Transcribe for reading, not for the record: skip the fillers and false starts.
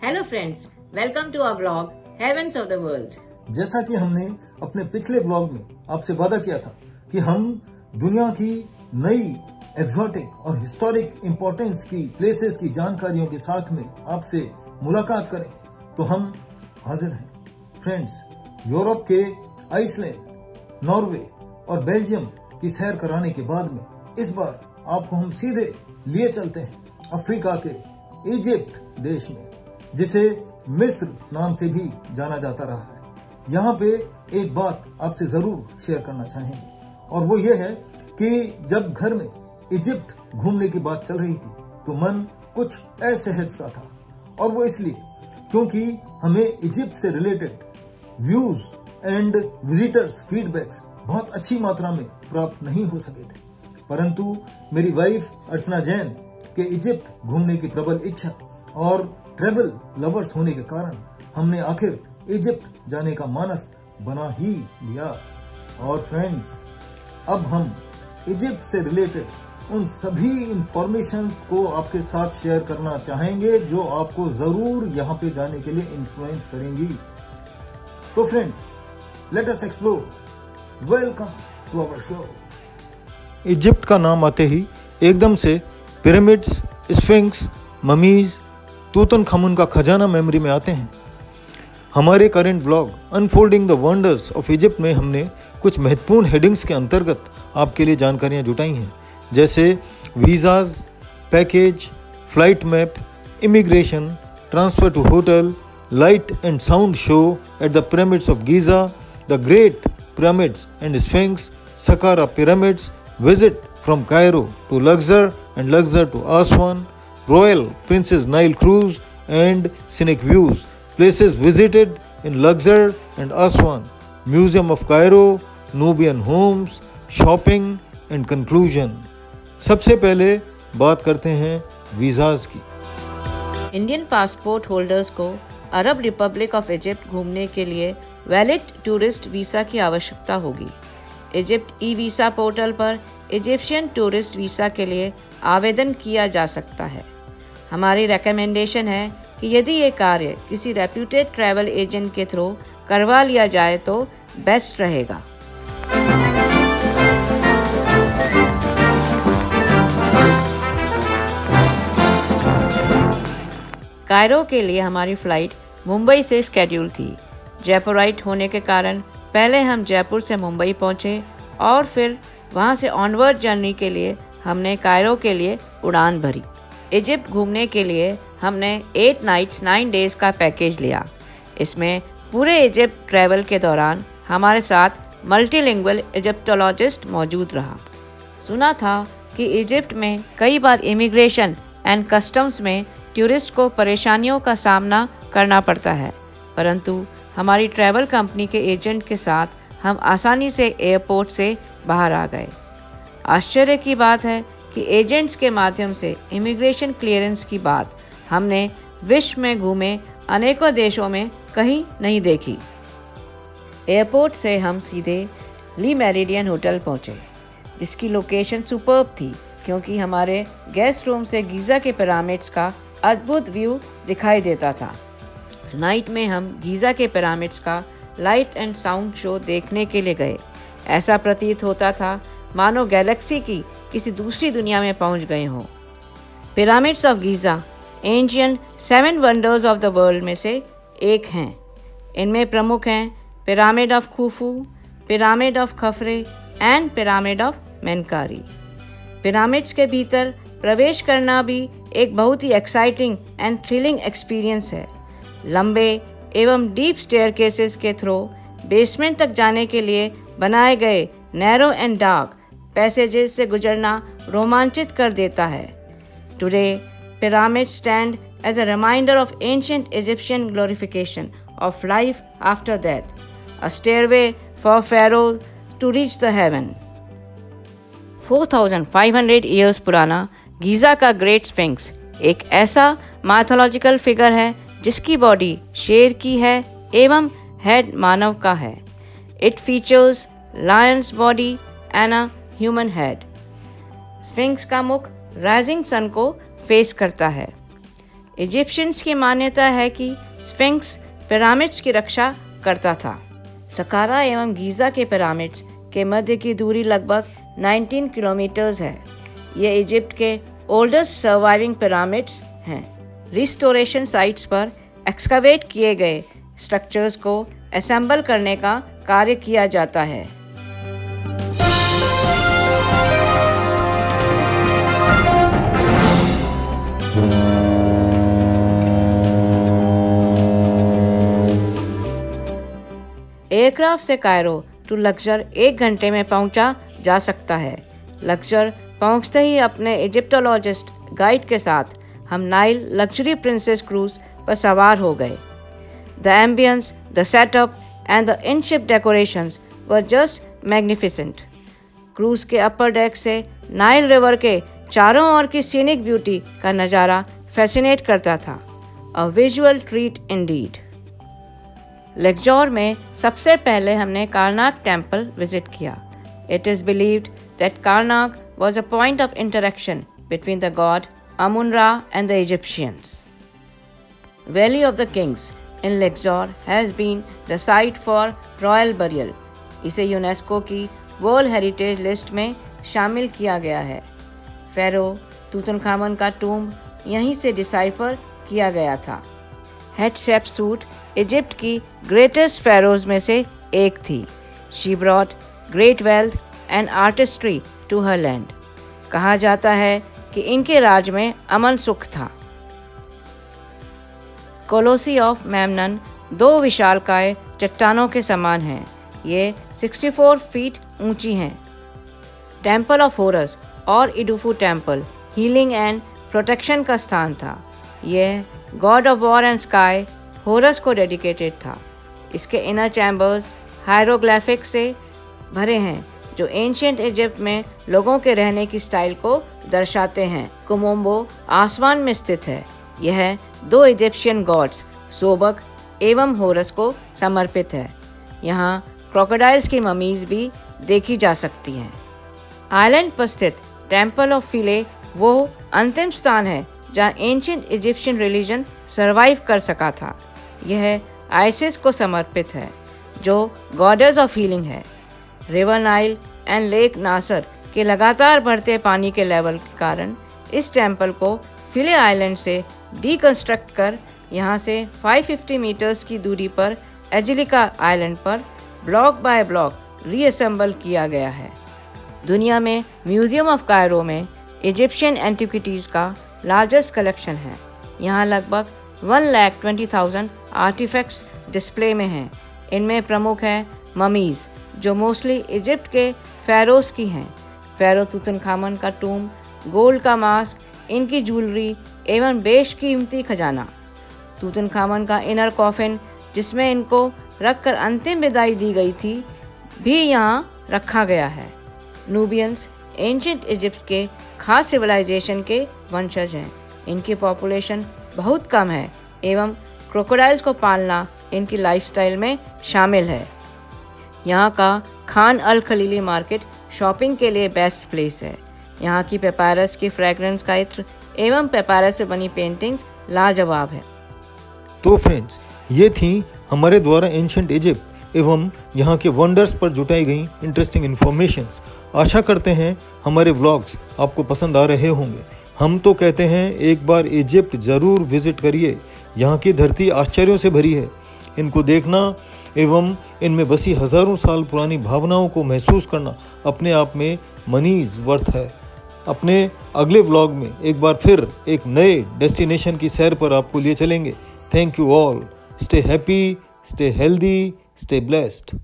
Hello friends, welcome to our vlog heavens of the world. जैसा कि हमने अपने पिछले व्लॉग में आपसे वादा किया था कि हम दुनिया की नई एक्सोटिक और हिस्टोरिक इंपॉर्टेंस की प्लेसेस की जानकारियों के साथ में आपसे मुलाकात करेंगे, तो हम हाजिर हैं। फ्रेंड्स, यूरोप के आइसलैंड, नॉर्वे और बेल्जियम की सैर कराने के बाद में इस बार आपको हम सीधे लिए चलते हैं अफ्रीका के इजिप्ट देश में, जिसे मिस्र नाम से भी जाना जाता रहा है। यहाँ पे एक बात आपसे जरूर शेयर करना चाहेंगे, और वो ये है कि जब घर में इजिप्ट घूमने की बात चल रही थी तो मन कुछ असहज सा था, और वो इसलिए क्योंकि हमें इजिप्ट से related views and visitors feedbacks बहुत अच्छी मात्रा में प्राप्त नहीं हो सके थे। परंतु मेरी वाइफ अर्चना जैन के इजिप्ट घूमने की प्रबल इच्छा और ट्रेवल लवर्स होने के कारण हमने आखिर इजिप्ट जाने का मानस बना ही लिया। और फ्रेंड्स, अब हम इजिप्ट से रिलेटेड उन सभी इंफॉर्मेशंस को आपके साथ शेयर करना चाहेंगे जो आपको जरूर यहाँ पे जाने के लिए इन्फ्लुएंस करेंगी। तो friends, let us explore. Welcome to our show. Egypt का नाम आते ही एकदम से पिरामिड्स, स्फिंक्स, ममीज, तूतनखामुन का खजाना मेमोरी में आते हैं। हमारे current blog unfolding the wonders of Egypt में हमने कुछ महत्वपूर्ण हेडिंग्स के अंतर्गत आपके लिए जानकारियां जुटाई हैं, जैसे visas, package, flight map, immigration, transfer to hotel, light and sound show at the pyramids of Giza, the great pyramids and sphinx, Saqqara pyramids, visit from Cairo to Luxor and Luxor to Aswan, Royal Princess Nile Cruise and scenic views, places visited in Luxor and Aswan, Museum of Cairo, Nubian homes, shopping and conclusion। सबसे पहले बात करते हैं visas की। Indian passport holders को Arab Republic of Egypt घूमने के लिए वैलिड टूरिस्ट वीज़ा की आवश्यकता होगी। इजिप्ट ई वीज़ा पोर्टल पर इजिप्शियन टूरिस्ट वीज़ा के लिए आवेदन किया जा सकता है। हमारी रिकमेंडेशन है कि यदि ये कार्य किसी रेप्यूटेड ट्रैवल एजेंट के थ्रू करवा लिया जाए तो बेस्ट रहेगा। कायरो के लिए हमारी फ़्लाइट मुंबई से स्केड्यूल थी। जयपुराइट होने के कारण पहले हम जयपुर से मुंबई पहुंचे और फिर वहां से ऑनवर्ड जर्नी के लिए हमने कायरो के लिए उड़ान भरी। इजिप्ट घूमने के लिए हमने 8 नाइट्स 9 डेज का पैकेज लिया। इसमें पूरे इजिप्ट ट्रैवल के दौरान हमारे साथ मल्टीलिंगुअल इजिप्टोलॉजिस्ट मौजूद रहा। सुना था कि इजिप्ट में कई बार इमिग्रेशन एंड कस्टम्स में टूरिस्ट को परेशानियों का सामना करना पड़ता है, परंतु हमारी ट्रैवल कंपनी के एजेंट के साथ हम आसानी से एयरपोर्ट से बाहर आ गए। आश्चर्य की बात है कि एजेंट्स के माध्यम से इमिग्रेशन क्लियरेंस की बात हमने विश्व में घूमे अनेकों देशों में कहीं नहीं देखी। एयरपोर्ट से हम सीधे ली मेरिडियन होटल पहुंचे, जिसकी लोकेशन सुपर्ब थी क्योंकि हमारे गेस्ट रूम से गीज़ा के पिरामिड्स का अद्भुत व्यू दिखाई देता था। नाइट में हम गीज़ा के पिरामिड्स का लाइट एंड साउंड शो देखने के लिए गए। ऐसा प्रतीत होता था मानो गैलेक्सी की किसी दूसरी दुनिया में पहुंच गए हों। Pyramids of Giza ancient 7 wonders of the world में से एक हैं। इनमें प्रमुख हैं pyramid of Khufu, pyramid of Khafre and pyramid of Menkaure. Pyramids के भीतर प्रवेश करना भी एक बहुत ही एक्साइटिंग एंड थ्रिलिंग एक्सपीरियंस है। लंबे एवं डीप स्टेयरकेसेस के थ्रू बेसमेंट तक जाने के लिए बनाए गए नैरो एंड डार्क पैसेजेस से गुजरना रोमांचित कर देता है। Today pyramid stand as a reminder of ancient Egyptian glorification of life after death, a stairway for pharaoh to reach the heaven. 4500 years पुराना गीज़ा का ग्रेट स्फिंक्स एक ऐसा माइथोलॉजिकल फिगर है जिसकी बॉडी शेर की है एवं हेड मानव का है। It features Lions body and a human head. Sphinx का मुख राइजिंग सन को फेस करता है। इजिप्शियंस की मान्यता है कि स्फिंक्स पिरामिड्स की रक्षा करता था। सकारा एवं गीज़ा के पिरामिड्स के मध्य की दूरी लगभग 19 किलोमीटर्स है। ये इजिप्ट के ओल्डेस्ट सर्वाइविंग पिरामिड्स हैं। रिस्टोरेशन साइट्स पर एक्सकावेट किए गए स्ट्रक्चर्स को असेंबल करने का कार्य किया जाता है। एयरक्राफ्ट से कायरो टू लक्जर 1 घंटे में पहुंचा जा सकता है। लक्जर पहुंचते ही अपने इजिप्टोलॉजिस्ट गाइड के साथ हम नाइल लग्जरी प्रिंसेस क्रूज पर सवार हो गए। The ambience, the setup and the in-ship decorations were just magnificent. Cruise के अपर डेक से नाइल रिवर के चारों ओर की सीनिक ब्यूटी का नज़ारा फैसिनेट करता था। A visual treat indeed. Luxor में सबसे पहले हमने कारनाक टेम्पल विजिट किया। It is believed that Karnak was a point of interaction between the god Amun-Ra and the Egyptians. Valley of the Kings in Luxor has been the site for royal burial. इसे UNESCO की world heritage list में शामिल किया गया है। फेरो Tutankhamun का tomb यहीं से डिसाइफर किया गया था। हेटशेप्सूट इजिप्ट की ग्रेटेस्ट फेरोज में से एक थी। She brought great wealth and artistry to her land. कहा जाता है कि इनके राज में अमन सुख था। कोलोसी ऑफ मेमनन 2 विशालकाय चट्टानों के समान हैं। ये 64 फीट ऊंची हैं। टेम्पल ऑफ होरस और Edfu temple healing and protection का स्थान था। यह god of war and sky Horus को डेडिकेटेड था। इसके इनर चैम्बर्स हायरोग्राफिक से भरे हैं जो एंशिएंट इजिप्ट में लोगों के रहने की स्टाइल को दर्शाते हैं। कुमोम्बो आसमान में स्थित है। यह 2 इजिप्शियन गॉड्स सोबक एवं होरस को समर्पित है। यहाँ क्रोकोडाइल्स की ममीज भी देखी जा सकती हैं। आइलैंड पर स्थित टेम्पल ऑफ फिले वो अंतिम स्थान है जहाँ एंशिएंट इजिप्शियन रिलीजन सरवाइव कर सका था। यह आइसिस को समर्पित है जो गॉडेस ऑफ हीलिंग है। रिवर नाइल एंड लेक नासर के लगातार बढ़ते पानी के लेवल के कारण इस टेम्पल को फिले आइलैंड से डीकंस्ट्रक्ट कर यहाँ से 550 मीटर्स की दूरी पर एजिलिका आइलैंड पर ब्लॉक बाय ब्लॉक रीअसेंबल किया गया है। दुनिया में म्यूजियम ऑफ कायरो में इजिप्शियन एंटिक्विटीज़ का लार्जेस्ट कलेक्शन है। यहाँ लगभग 1,20,000 आर्टिफैक्ट्स डिस्प्ले में हैं। इनमें प्रमुख हैं ममीज़ जो मोस्टली इजिप्ट के फेरोस की हैं। फेरो तूतनखामन का टूम, गोल्ड का मास्क, इनकी ज्वेलरी एवं बेशकीमती खजाना। तूतनखामन का इनर कॉफिन जिसमें इनको रखकर अंतिम विदाई दी गई थी भी यहाँ रखा गया है। नूबियंस एंशिएंट इजिप्ट के खास सिविलाइजेशन के वंशज हैं। इनकी पॉपुलेशन बहुत कम है एवं क्रोकोडाइल्स को पालना इनकी लाइफस्टाइल में शामिल है। यहाँ का खान अल खलीली मार्केट शॉपिंग के लिए बेस्ट प्लेस है। यहाँ की पेपारस की फ्रेग्रेंस का इत्र एवं पेपारस से बनी पेंटिंग्स लाजवाब है। तो फ्रेंड्स, ये थी हमारे द्वारा एंशिएंट इजिप्ट एवं यहाँ के वंडर्स पर जुटाई गई इंटरेस्टिंग इन्फॉर्मेशंस। आशा करते हैं हमारे व्लॉग्स आपको पसंद आ रहे होंगे। हम तो कहते हैं एक बार इजिप्ट ज़रूर विजिट करिए। यहाँ की धरती आश्चर्यों से भरी है। इनको देखना एवं इनमें बसी हज़ारों साल पुरानी भावनाओं को महसूस करना अपने आप में मनीज वर्थ है। अपने अगले व्लॉग में एक बार फिर एक नए डेस्टिनेशन की सैर पर आपको लिए चलेंगे। Thank you all. Stay happy, stay healthy, stay blessed.